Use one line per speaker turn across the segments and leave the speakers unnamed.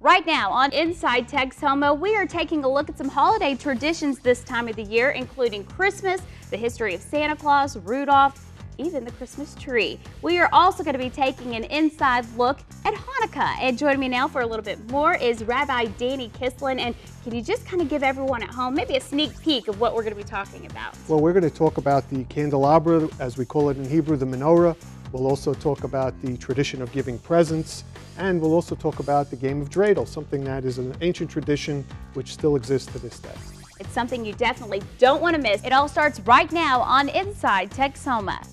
Right now on Inside Texoma, we are taking a look at some holiday traditions this time of the year, including Christmas, the history of Santa Claus, Rudolph, even the Christmas tree. We are also going to be taking an inside look at Hanukkah. And joining me now for a little bit more is Rabbi Danny Kislin. And can you just kind of give everyone at home maybe a sneak peek of what we're going to be talking about?
Well, we're going to talk about the candelabra, as we call it in Hebrew, the menorah. We'll also talk about the tradition of giving presents, and we'll also talk about the game of dreidel, something that is an ancient tradition which still exists to this day.
It's something you definitely don't want to miss. It all starts right now on Inside Texoma.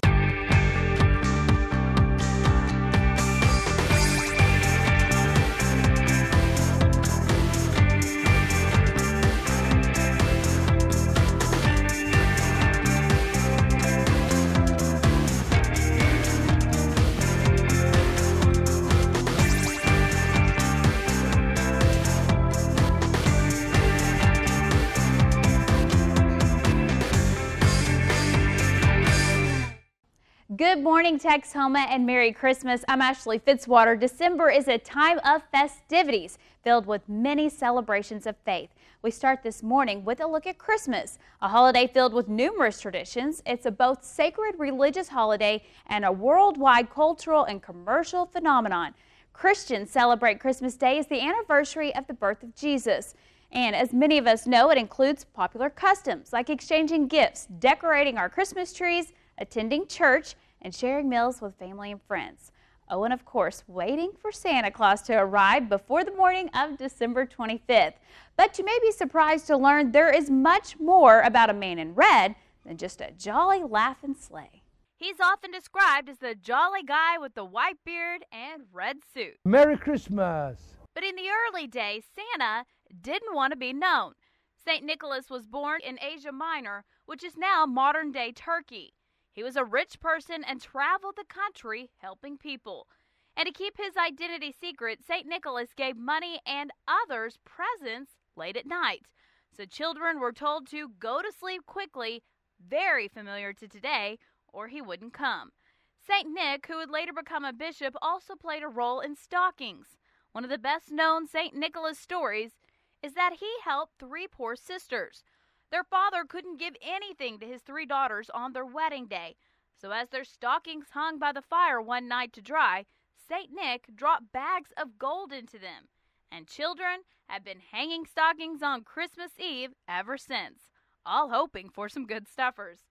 Good morning, Texoma, and Merry Christmas. I'm Ashley Fitzwater. December is a time of festivities filled with many celebrations of faith. We start this morning with a look at Christmas, a holiday filled with numerous traditions. It's a both sacred religious holiday and a worldwide cultural and commercial phenomenon. Christians celebrate Christmas Day as the anniversary of the birth of Jesus. And as many of us know, it includes popular customs like exchanging gifts, decorating our Christmas trees, attending church, and sharing meals with family and friends. Oh, and of course, waiting for Santa Claus to arrive before the morning of December 25th. But you may be surprised to learn there is much more about a man in red than just a jolly laughing sleigh. He's often described as the jolly guy with the white beard and red suit.
Merry Christmas!
But in the early days, Santa didn't want to be known. St. Nicholas was born in Asia Minor, which is now modern-day Turkey. He was a rich person and traveled the country helping people. And to keep his identity secret, St. Nicholas gave money and others presents late at night. So children were told to go to sleep quickly, very familiar to today, or he wouldn't come. St. Nick, who would later become a bishop, also played a role in stockings. One of the best-known St. Nicholas stories is that he helped three poor sisters. Their father couldn't give anything to his three daughters on their wedding day, so as their stockings hung by the fire one night to dry, St. Nick dropped bags of gold into them, and children have been hanging stockings on Christmas Eve ever since, all hoping for some good stuffers.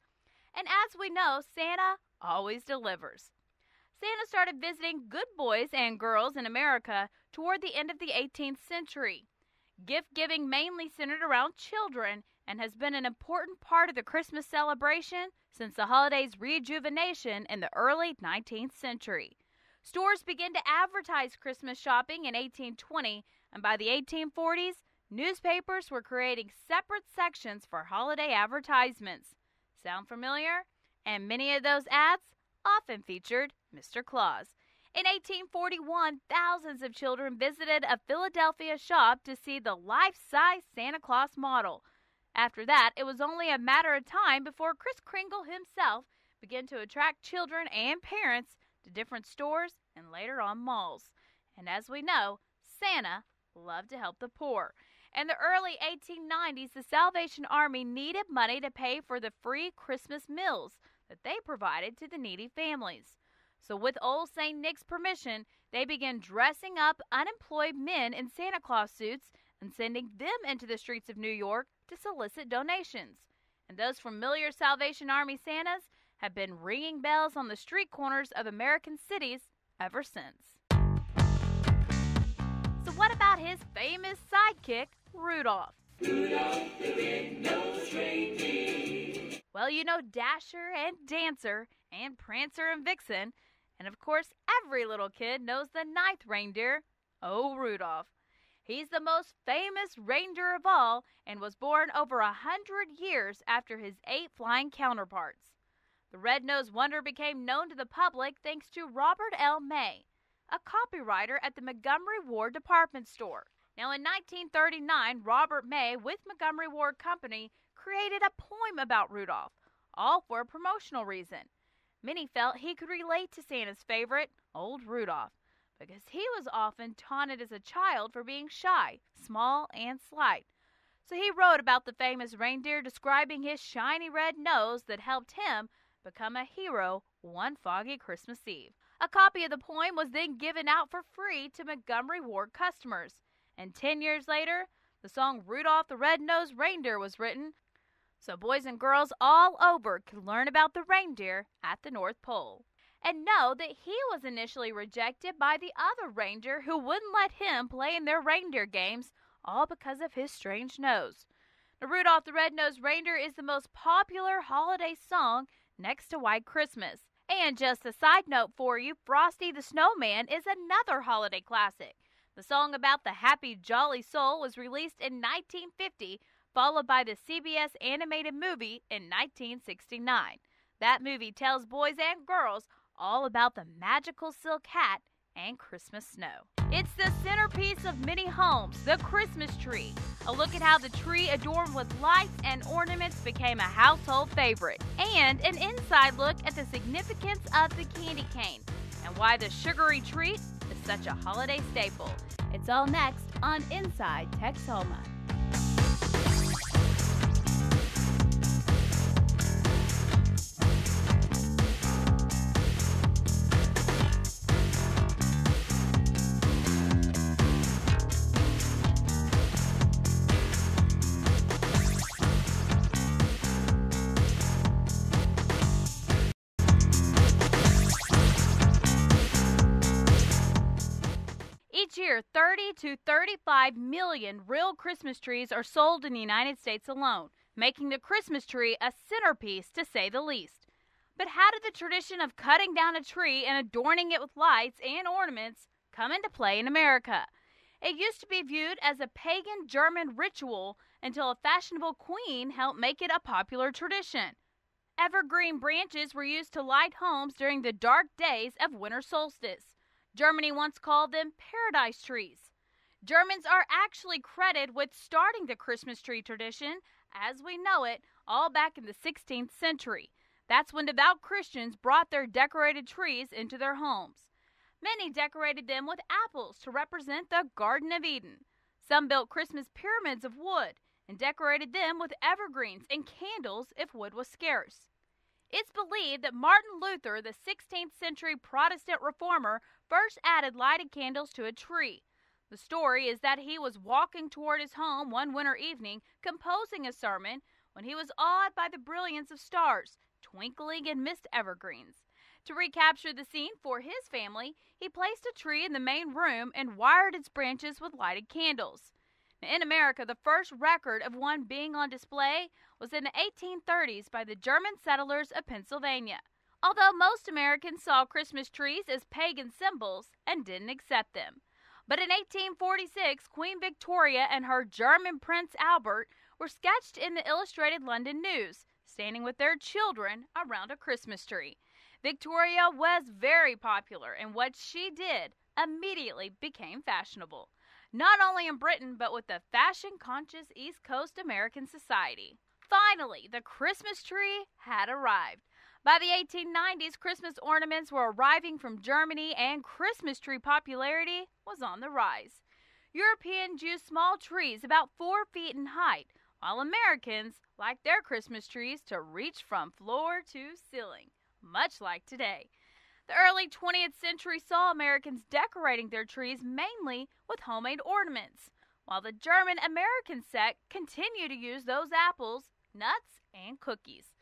And as we know, Santa always delivers. Santa started visiting good boys and girls in America toward the end of the 18th century. Gift-giving mainly centered around children and has been an important part of the Christmas celebration since the holiday's rejuvenation in the early 19th century. Stores began to advertise Christmas shopping in 1820, and by the 1840s, newspapers were creating separate sections for holiday advertisements. Sound familiar? And many of those ads often featured Mr. Claus. In 1841, thousands of children visited a Philadelphia shop to see the life-size Santa Claus model. After that, it was only a matter of time before Kris Kringle himself began to attract children and parents to different stores and later on malls. And as we know, Santa loved to help the poor. In the early 1890s, the Salvation Army needed money to pay for the free Christmas meals that they provided to the needy families. So with old St. Nick's permission, they began dressing up unemployed men in Santa Claus suits and sending them into the streets of New York to solicit donations. And those familiar Salvation Army Santas have been ringing bells on the street corners of American cities ever since. So what about his famous sidekick, Rudolph? Rudolph the red-nosed reindeer. Well, you know Dasher and Dancer and Prancer and Vixen. And of course, every little kid knows the ninth reindeer, Oh Rudolph. He's the most famous reindeer of all and was born over 100 years after his 8 flying counterparts. The red-nosed wonder became known to the public thanks to Robert L. May, a copywriter at the Montgomery Ward department store. Now in 1939, Robert May with Montgomery Ward Company created a poem about Rudolph, all for a promotional reason. Many felt he could relate to Santa's favorite, Old Rudolph. because he was often taunted as a child for being shy, small, and slight. So he wrote about the famous reindeer, describing his shiny red nose that helped him become a hero one foggy Christmas Eve. A copy of the poem was then given out for free to Montgomery Ward customers. And 10 years later, the song Rudolph the Red-Nosed Reindeer was written, so boys and girls all over could learn about the reindeer at the North Pole. And know that he was initially rejected by the other reindeer who wouldn't let him play in their reindeer games, all because of his strange nose. Now, Rudolph the Red-Nosed Reindeer is the most popular holiday song next to White Christmas. And just a side note for you, Frosty the Snowman is another holiday classic. The song about the happy, jolly soul was released in 1950, followed by the CBS animated movie in 1969. That movie tells boys and girls all about the magical silk hat and Christmas snow. It's the centerpiece of many homes, the Christmas tree. A look at how the tree adorned with lights and ornaments became a household favorite. And an inside look at the significance of the candy cane and why the sugary treat is such a holiday staple. It's all next on Inside Texoma. Each year, 30 to 35 million real Christmas trees are sold in the United States alone, making the Christmas tree a centerpiece to say the least. But how did the tradition of cutting down a tree and adorning it with lights and ornaments come into play in America? It used to be viewed as a pagan German ritual until a fashionable queen helped make it a popular tradition. Evergreen branches were used to light homes during the dark days of winter solstice. Germany once called them paradise trees. Germans are actually credited with starting the Christmas tree tradition, as we know it, all back in the 16th century. That's when devout Christians brought their decorated trees into their homes. Many decorated them with apples to represent the Garden of Eden. Some built Christmas pyramids of wood and decorated them with evergreens and candles if wood was scarce. It's believed that Martin Luther, the 16th century Protestant reformer, first added lighted candles to a tree. The story is that he was walking toward his home one winter evening, composing a sermon, when he was awed by the brilliance of stars twinkling in mist evergreens. To recapture the scene for his family, he placed a tree in the main room and wired its branches with lighted candles. In America, the first record of one being on display was in the 1830s by the German settlers of Pennsylvania. Although most Americans saw Christmas trees as pagan symbols and didn't accept them. But in 1846, Queen Victoria and her German Prince Albert were sketched in the Illustrated London News, standing with their children around a Christmas tree. Victoria was very popular, and what she did immediately became fashionable. Not only in Britain, but with the fashion-conscious East Coast American society. Finally, the Christmas tree had arrived. By the 1890s, Christmas ornaments were arriving from Germany, and Christmas tree popularity was on the rise. Europeans used small trees about 4 feet in height, while Americans liked their Christmas trees to reach from floor to ceiling, much like today. The early 20th century saw Americans decorating their trees mainly with homemade ornaments, while the German-American sect continued to use those apples, nuts, and cookies.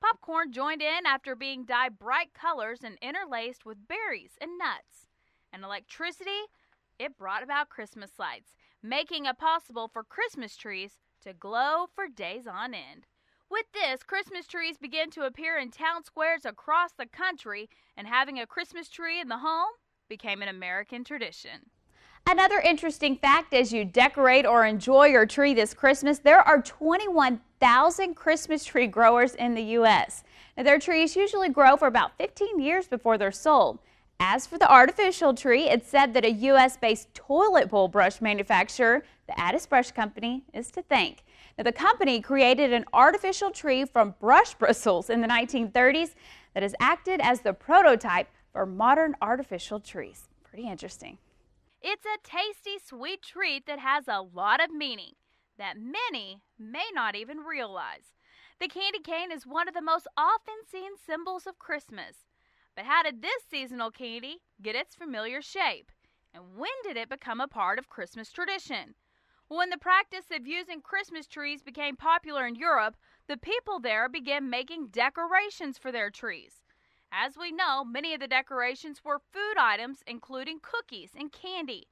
Popcorn joined in after being dyed bright colors and interlaced with berries and nuts. And electricity, it brought about Christmas lights, making it possible for Christmas trees to glow for days on end. With this, Christmas trees began to appear in town squares across the country, and having a Christmas tree in the home became an American tradition. Another interesting fact as you decorate or enjoy your tree this Christmas, there are 21,000 Christmas tree growers in the U.S. Now, their trees usually grow for about 15 years before they're sold. As for the artificial tree, it's said that a U.S.-based toilet bowl brush manufacturer, the Addis Brush Company, is to thank. Now, the company created an artificial tree from brush bristles in the 1930s that has acted as the prototype for modern artificial trees.
Pretty interesting.
It's a tasty, sweet treat that has a lot of meaning that many may not even realize. The candy cane is one of the most often seen symbols of Christmas. But how did this seasonal candy get its familiar shape? And when did it become a part of Christmas tradition? When the practice of using Christmas trees became popular in Europe, the people there began making decorations for their trees. As we know, many of the decorations were food items, including cookies and candy.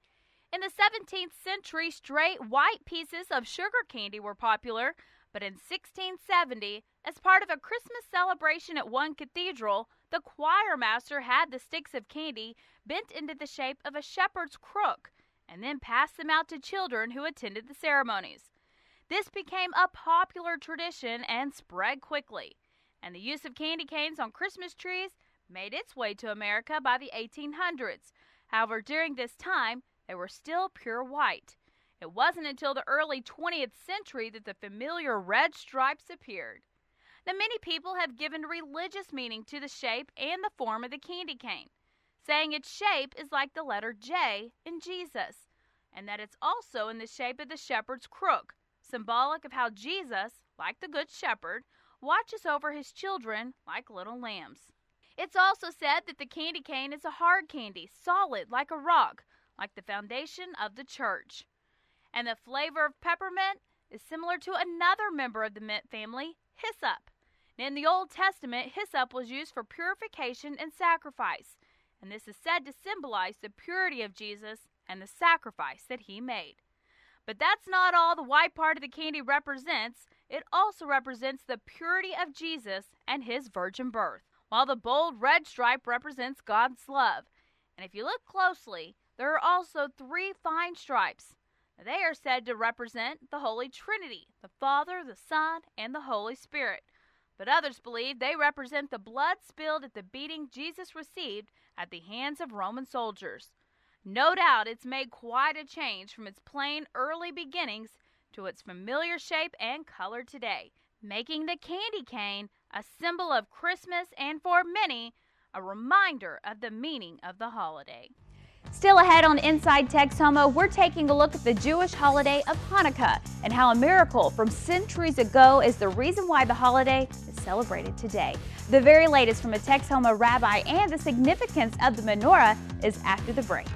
In the 17th century, straight white pieces of sugar candy were popular, but in 1670, as part of a Christmas celebration at one cathedral, the choir master had the sticks of candy bent into the shape of a shepherd's crook and then passed them out to children who attended the ceremonies. This became a popular tradition and spread quickly, and the use of candy canes on Christmas trees made its way to America by the 1800s. However, during this time, they were still pure white. It wasn't until the early 20th century that the familiar red stripes appeared. Now, many people have given religious meaning to the shape and the form of the candy cane, saying its shape is like the letter J in Jesus, and that it's also in the shape of the shepherd's crook, symbolic of how Jesus, like the Good Shepherd, watches over his children like little lambs. It's also said that the candy cane is a hard candy, solid like a rock, like the foundation of the church. And the flavor of peppermint is similar to another member of the mint family, hyssop. In the Old Testament, hyssop was used for purification and sacrifice, and this is said to symbolize the purity of Jesus and the sacrifice that he made. But that's not all the white part of the candy represents. It also represents the purity of Jesus and his virgin birth, while the bold red stripe represents God's love. And if you look closely, there are also 3 fine stripes. They are said to represent the Holy Trinity, the Father, the Son, and the Holy Spirit. But others believe they represent the blood spilled at the beating Jesus received at the hands of Roman soldiers. No doubt it's made quite a change from its plain early beginnings to its familiar shape and color today, making the candy cane a symbol of Christmas and, for many, a reminder of the meaning of the holiday.
Still ahead on Inside Texoma, we're taking a look at the Jewish holiday of Hanukkah and how a miracle from centuries ago is the reason why the holiday is celebrated today. The very latest from a Texoma rabbi and the significance of the menorah is after the break.